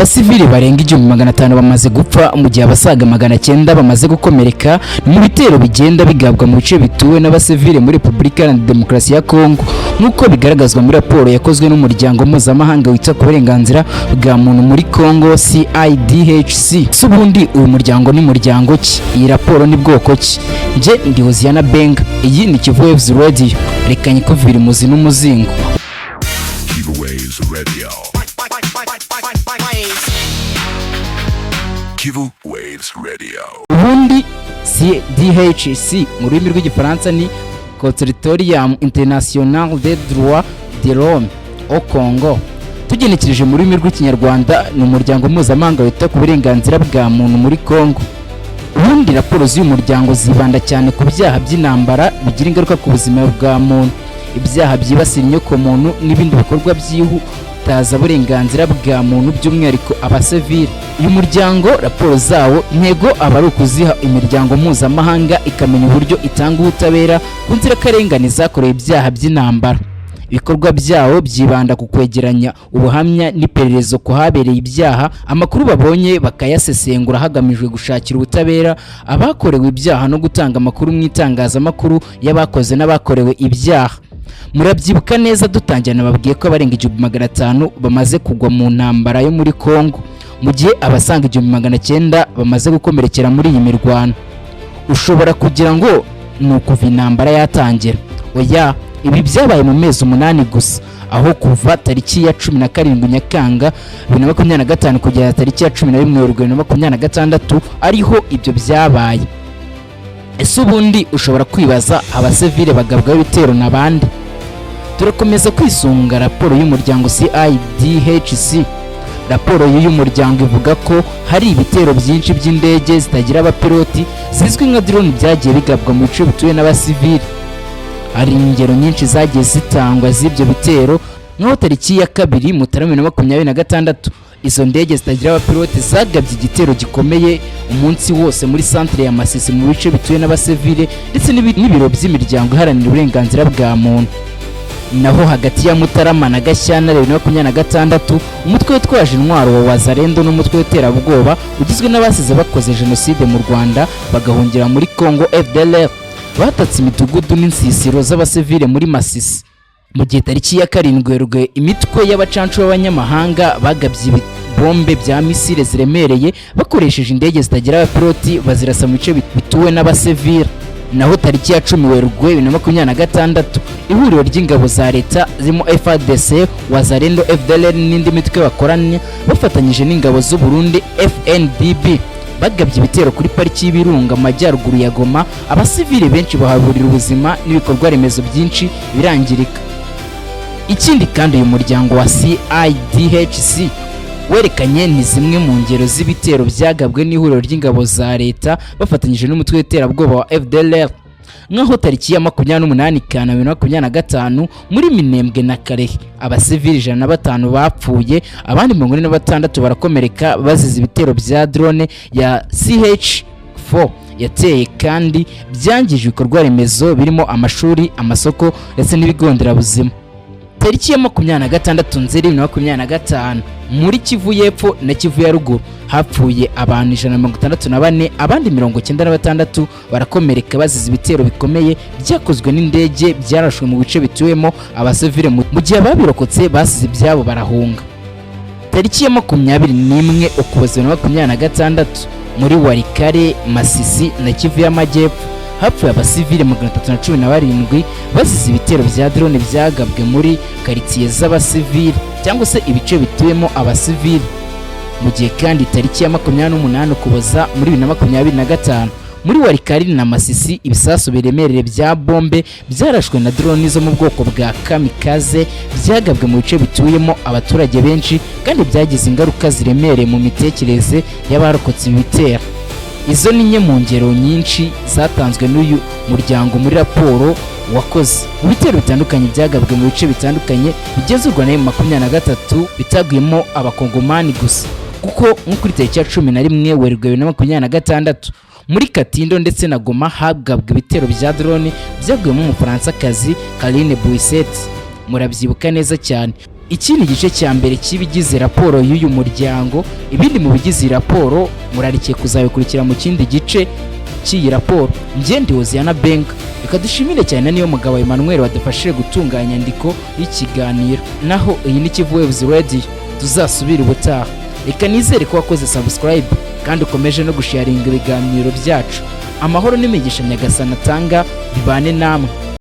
Abasivili barenga 1500 bamaze gupfa mu gihe abasaga 900 bamaze gukomereka mu bitero bigenda bigabwa mu bice bituwe n'abasivili muri Republika ya Demokarasi ya Kongo nkuko bigaragazwa muri raporo yakozwe n'umuryango mpuzamahanga wita ku burenganzira bwa muntu muri Kongo CIDHC. Subundi uyu muryango ni muryango ki? Iyi raporo ni bwoko ki? Nje ndi Hosiana Benga, iyi ni Kivu Waves Radio, rekanye ko viri muzi n'umuzingo. Kivu Waves Radio. Kivu Waves Radio. Ubundi CIDHC mu rurimi rw'igifaransa ni Consortium International des Droits de l'Homme au Congo. Tugenekereje mu rurimi rw'ikinyarwanda ni umuryango mpuzamahanga wita ku burenganzira bwa muntu muri Kongo. Ubundi raporo z'uyu muryango zibanda cyane ku byaha by'intambara bigira ingaruka ku buzima bwa muntu, ibyaha byibasira inyoko muntu n'ibindi bikorwa byihutaza burenganzira bwa muntu by'umwihariko abasivili. Uyu muryango raporo zawo intego aba ari ukuziha imiryango mpuzamahanga ikamenya uburyo itanga ubutabera ku nzirakarengane zakorewe ibyaha by'intambara. Ibikorwa byawo byibanda ku kwegeranya ubuhamya n'ipererezo ku habereye ibyaha, amakuru babonye bakayasesengura hagamijwe gushakira ubutabera abakorewe ibyaha no gutanga amakuru mu itangazamakuru y'abakoze n'abakorewe ibyaha. Murabyibuka neza dutangirana babwiye ko abarenga 1500 bamaze kugwa mu ntambara yo muri Kongo, mu gihe abasaga 1900 bamaze gukomerekera muri iyi mirwano. Ushobora kugira ngo ni ukuva intambara yatangira. Oya, ibi byabaye mu mezi 8 gusa, aho kuva tariki ya 17 Nyakanga 2025 kugera tariki ya 11 Werurwe 2026 ariho ibyo byabaye. Ese ubundi ushobora kwibaza abasivile bagabwa ibitero n'abandi? Turakomeza kwisunga raporo y'umuryango CIDHC. Raporo y'uyu muryango ivuga ko hari ibitero byinshi by'indege zitagira abapiloti zizwi nka drone byagiye bigabwa mu bice bituwe n'abasivili. Hari ingero nyinshi zagiye zitangwa z'ibyo bitero, nko tariki ya 2 Mutarama 2026 izo ndege zitagira abapiloti zagabye igitero gikomeye umunsi wose muri centre ya Masisi mu bice bituwe n'abasivile ndetse n'ibiro by'imiryango iharanira uburenganzira bwa muntu. Naho hagati ya Mutarama na Gashyantare 2026 umutwe witwaje intwaro wa Wazalendo n'umutwe w'iterabwoba ugizwe n'abasize bakoze jenoside mu Rwanda bagahungira muri Kongo FDLR batatse imidugudu n'insisiro z'abasivile muri Masisi. Mu gihe tariki ya 7 Werurwe imitwe y'abacancu b'abanyamahanga bagabye bombe bya misile ziremereye bakoresheje indege zitagira abapiloti bazirasa mu bice bituwe n'abasivile. Naho tariki ya 10 Werurwe 2026 ihuriro ry'ingabo za leta zirimo FARDC, Wazalendo, FDLR n'indi mitwe bakoranye bafatanyije n'ingabo z'u Burundi FNDB bagabye ibitero kuri pariki y'Ibirunga mu majyaruguru ya Goma. Abasivile benshi bahaburira ubuzima n'ibikorwa remezo byinshi birangirika. Ikindi kandi uyu muryango wa CIDHC werekanye ni zimwe mu ngero z'ibitero byagabwe n'ihuriro ry'ingabo za leta bafatanyije n'umutwe w'iterabwoba wa FDLR. Nkaho tariki ya 28 Kanama 2025 muri Minembwe na Karehe abasivili 105 bapfuye, abandi 46 barakomereka bazize ibitero bya drone ya CH4 yateye kandi byangije ibikorwa remezo birimo amashuri, amasoko ndetse n'ibigo nderabuzima. Tariki ya 26 Nzeri 2025 muri Kivu y'Epfo na Kivu ya Ruguru hapfuye abantu 164, abandi 96 barakomereka bazize ibitero bikomeye byakozwe n'indege byarashwe mu bice bituwemo abasivile mu gihe ababirokotse basize ibyabo barahunga. Tariki ya 21 Ukuboza 2026 muri Warikare, Masisi na Kivu y'Amajyepfo hapfuye abasivile 317 bazize ibitero bya drone byagabwe muri quartier z'abasivile cyangwa se ibice bituwemo abasivile. Mu gihe kandi tariki ya 28 Ukuboza muri 2025 muri Warikare na Masisi ibisasu biremereye bya bombe byarashwe na drone zo mu bwoko bwa kamikaze byagabwe mu bice bituyemo abaturage benshi kandi byagize ingaruka ziremereye mu mitekerereze y'abarokotse ibitero. Izo ni nke mu ngero nyinshi zatanzwe n'uyu muryango muri raporo wakoze. Mu bitero bitandukanye byagabwe mu bice bitandukanye bigezurwa na M23 bitaguyemo abakongomani gusa, kuko nko kuri tariki ya 11 Werurwe 2026 muri Katindo ndetse na Goma hagabwe ibitero bya drone byaguyemo Umufaransa-kazi Karine Bouisset. Murabyibuka neza cyane. iki ni igice cya mbere cy'ibigize raporo y'uyu muryango. Ibindi mu bigize iyi raporo murarikiye kuzabikurikira mu kindi gice cy'iyi raporo. Njye ndi Hoziyana Benga, reka dushimire cyane niyo mugabo Emmanuel wadufashije gutunganya inyandiko y'ikiganiro. Naho iyi ni Kivu Waves Radio, tuzasubira ubutaha. Reka nizere ko wakoze subscribe kandi ukomeje no gusharinga ibiganiro byacu. Amahoro n'imigisha Nyagasani atanga bibane namwe.